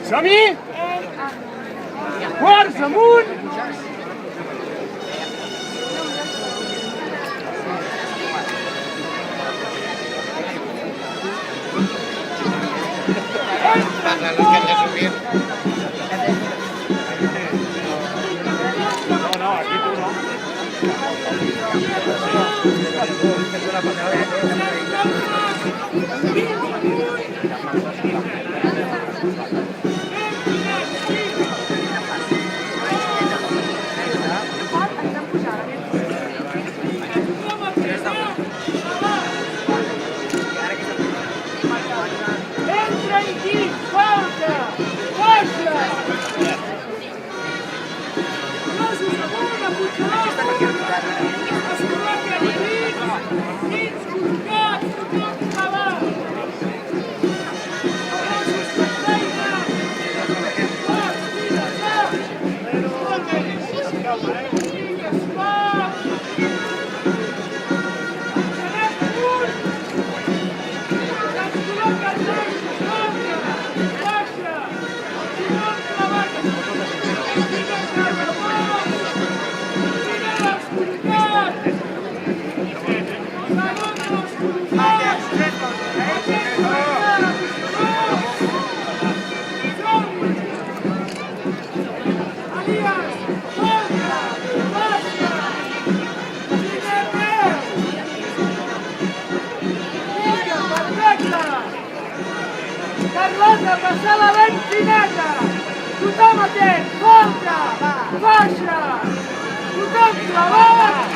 Som-hi! Forts amunt! Pasa los que han de subir. No, aquí tú no. Entra aquí, falta, baixa! Braços amunt, apuntalar, es col·loca dins, col·locats, tothom clavant. Braços per feina, forts, mires, va! Digues, va! Engenem amunt! Es col·loca el dins, falta, baixa! Tothom clavant! Digues, Carlota, passar la benzineta! Tothom atent! Volta! Baixa! Tothom clavat!